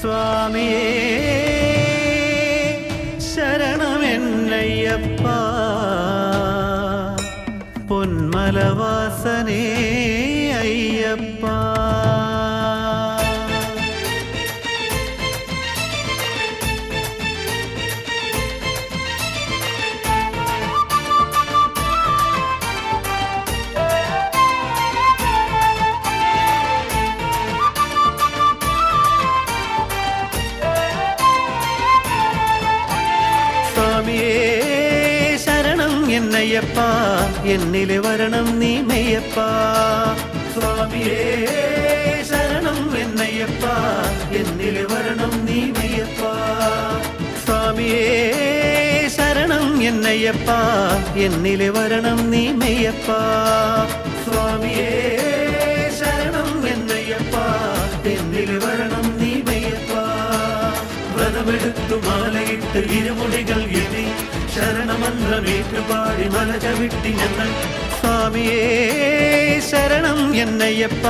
സ്വാമിയേ ശരണമെന്നയ്യപ്പ പൊന്മലവാസനേ അയ്യപ്പ. സ്വാമിയേ ശരണം എന്നയ്യപ്പ എന്നിലെ വരണം നീ മെയ്യപ്പ. സ്വാമിയേ ശരണം എന്നയ്യപ്പ എന്നിലെ വരണം നീ മെയ്യപ്പ. സ്വാമിയേ ശരണം എന്നയ്യപ്പ എന്നിലെ വരണം നീ മെയ്യപ്പ. സ്വാമിയേ ശരണം എന്നയ്യപ്പ എന്നിലെ വരണം നീ മെയ്യപ്പ. വ്രതമെടുത്തു മാലയിട്ട് ഇരുമുടികൾ എഴുതി ശരണമന്ത്രമേറ്റുപാടി മല ചവിട്ടി ഞങ്ങൾ. സ്വാമിയേ ശരണം എന്നയ്യപ്പ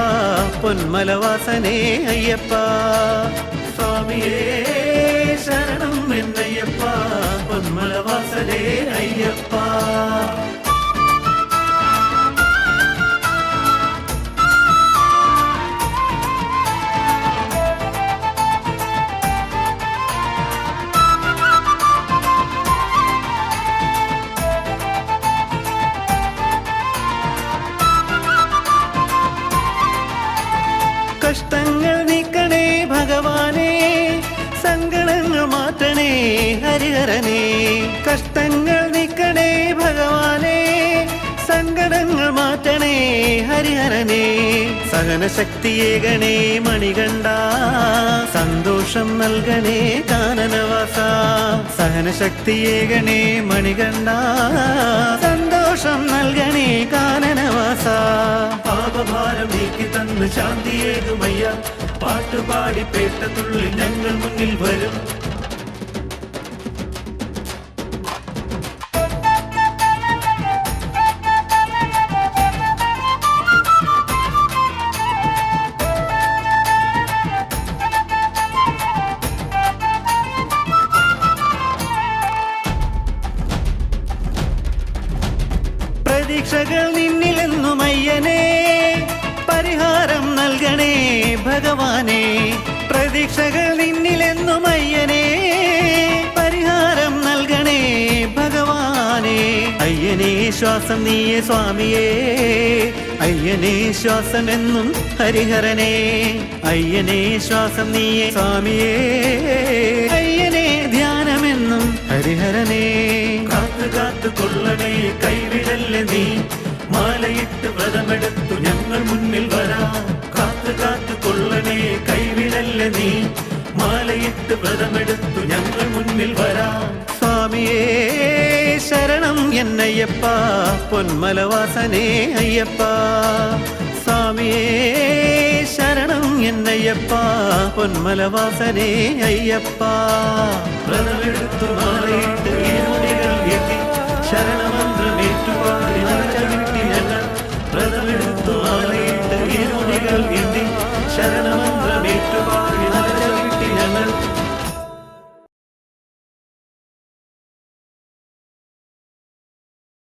പൊന്മലവാസനേ അയ്യപ്പ. സ്വാമിയേ ശരണം എന്നയ്യപ്പ പൊന്മലവാസനേ അയ്യപ്പ. കഷ്ടങ്ങൾ നീക്കണേ ഭഗവാനേ സങ്കടങ്ങൾ മാറ്റണേ ഹരിഹരനേ. കഷ്ടങ്ങൾ നീക്കണേ ഭഗവാനേ സങ്കടങ്ങൾ മാറ്റണേ ഹരിഹരനേ. സഹനശക്തിയേകണേ മണികണ്ഠ സന്തോഷം നൽകണേ കാനനവാസ. സഹനശക്തിയേകണേ മണികണ്ഠ സന്തോഷം നൽകണേ കാനനവാസ. പാപഭാരം നീക്കി തന്ന് ശാന്തിയേകുമയ്യ പാട്ടുപാടി പേട്ടത്തുള്ളി ഞങ്ങൾ മുന്നിൽ വരും. പ്രതീക്ഷകൾ നിന്നിലെന്നും അയ്യനേ പരിഹാരം നൽകണേ ഭഗവാനേ. പ്രതീക്ഷകൾ നിന്നിലെന്നും അയ്യനേ പരിഹാരം നൽകണേ ഭഗവാനേ. അയ്യനേ ശ്വാസം നീയേ സ്വാമിയേ അയ്യനേ ശ്വാസമെന്നും ഹരിഹരനേ. അയ്യനേ ശ്വാസം നീയേ സ്വാമിയേ അയ്യനേ ധ്യാനമെന്നും ഹരിഹരനേ. കാത്തു കാത്തു കൊള്ളണേ കൈവിടല്ലേ നീ മാലയിട്ട് വ്രതമെടുത്തു ഞങ്ങൾ മുന്നിൽ വരാം. കാത്തു കാത്തു കൊള്ളണേ കൈവിടല്ലേ നീ മാലയിട്ട് വ്രതമെടുത്തു ഞങ്ങൾ മുന്നിൽ വരാം. സ്വാമിയേ ശരണം എന്നയ്യപ്പ പൊന്മലവാസനേ അയ്യപ്പ. സ്വാമിയേ ശരണം എന്നയ്യപ്പ പൊന്മലവാസനേ അയ്യപ്പ. വ്രതമെടുത്തു മാലയിട്ട് ഇരുമുടികൾ എത്തി ശരണമന്ത്രമേറ്റുപാടി